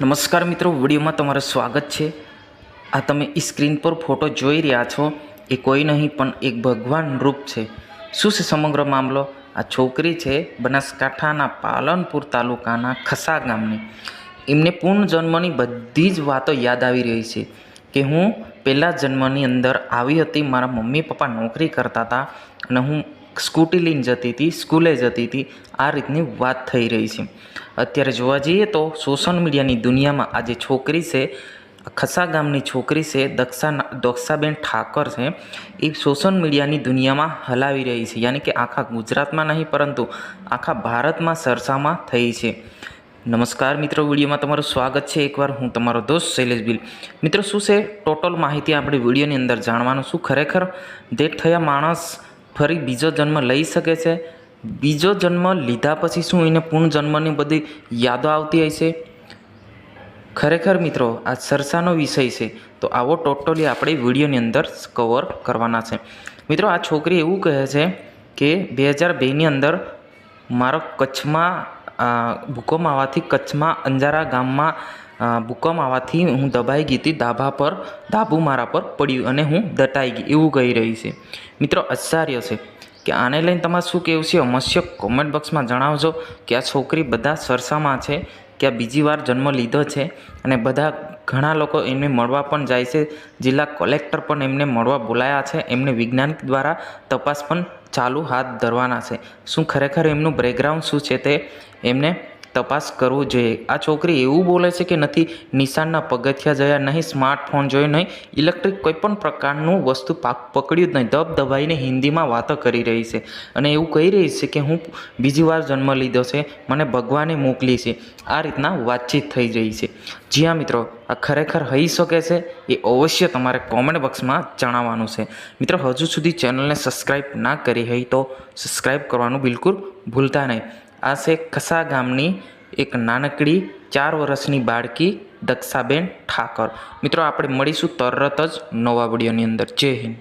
નમસ્કાર મિત્રો, વિડીયોમાં તમારું સ્વાગત છે। આ તમે સ્ક્રીન પર ફોટો જોઈ રહ્યા છો એ કોઈ નહીં પણ એક ભગવાન રૂપ છે। શું છે સમગ્ર મામલો? આ છોકરી છે બનાસકાંઠાના પાલનપુર તાલુકાના ખસા ગામની। એમને પુનર્જન્મની બધી જ વાતો યાદ આવી રહી છે કે હું પહેલા જન્મની અંદર આવી હતી, મારા મમ્મી પપ્પા નોકરી કરતા હતા અને હું સ્કૂટી લઈને જતી હતી, સ્કૂલે જતી હતી। આ રીતની વાત થઈ રહી છે। અત્યારે જોવા જઈએ તો સોશિયલ મીડિયાની દુનિયામાં આ જે છોકરી છે, ખસા ગામની છોકરી છે, દક્ષાબેન ઠાકર છે, એ સોશિયલ મીડિયાની દુનિયામાં હલાવી રહી છે। યાની કે આખા ગુજરાતમાં નહીં પરંતુ આખા ભારતમાં ચર્ચામાં થઈ છે। નમસ્કાર મિત્રો, વિડીયોમાં તમારું સ્વાગત છે। એકવાર હું તમારો દોસ્ત શૈલેષ ભીલ। મિત્રો, શું છે ટોટલ માહિતી આપણે વિડીયોની અંદર જાણવાનું। શું ખરેખર ડેથ થયા માણસ ફરી બીજો જન્મ લઈ શકે છે? બીજો જન્મ લીધા પછી શું એને પુનર્જન્મની બધી યાદો આવતી હશે? ખરેખર મિત્રો આ ચર્ચાનો વિષય છે, તો આવો ટોટલી આપણે વિડીયોની અંદર કવર કરવાના છે। મિત્રો, આ છોકરી એવું કહે છે કે 2002ની અંદર મારો કચ્છમાં ભૂકંપ આવવાથી, કચ્છમાં અંજારા ગામમાં ભૂકંપ આવવાથી હું દબાઈ ગઈ હતી, ધાબુ મારા પર પડ્યું અને હું દટાઈ ગઈ, એવું કહી રહી છે। મિત્રો, આશ્ચર્ય છે કે આને લઈને તમારે શું કહેવું છે? અવશ્ય કોમેન્ટ બોક્સમાં જણાવજો કે આ છોકરી બધા ચર્ચામાં છે કે આ બીજી વાર જન્મ લીધો છે અને ઘણા લોકો એમને મળવા પણ જાય છે। જિલ્લા કલેક્ટર પણ એમને મળવા બોલાયા છે। એમને વૈજ્ઞાનિક દ્વારા તપાસ પણ ચાલુ હાથ ધરવાના છે। શું ખરેખર એમનું બેકગ્રાઉન્ડ શું છે તે એમને તપાસ કરવું જોઈએ। આ છોકરી એવું બોલે છે કે નથી નિશાનના પગથિયા જોયા નહીં, સ્માર્ટફોન જોયું નહીં, ઇલેક્ટ્રિક કોઈ પણ પ્રકારનું વસ્તુ પકડ્યું જ નહીં, દબાઈને હિન્દીમાં વાતો કરી રહી છે અને એવું કહી રહી છે કે હું બીજી વાર જન્મ લીધો છે, મને ભગવાને મોકલી છે। આ રીતના વાતચીત થઈ રહી છે। જી હા મિત્રો, આ ખરેખર થઈ શકે છે એ અવશ્ય તમારે કોમેન્ટ બોક્સમાં જણાવવાનું છે। મિત્રો, હજુ સુધી ચેનલને સબસ્ક્રાઈબ ના કરી હોય તો સબસ્ક્રાઈબ કરવાનું બિલકુલ ભૂલતા નહીં। આ છે ખસા ગામની એક નાનકડી 4 વર્ષની બાળકી દક્ષાબેન ઠાકર। મિત્રો, આપણે મળીશું તરત જ નવા વિડીયોની અંદર। જય હિન્દ।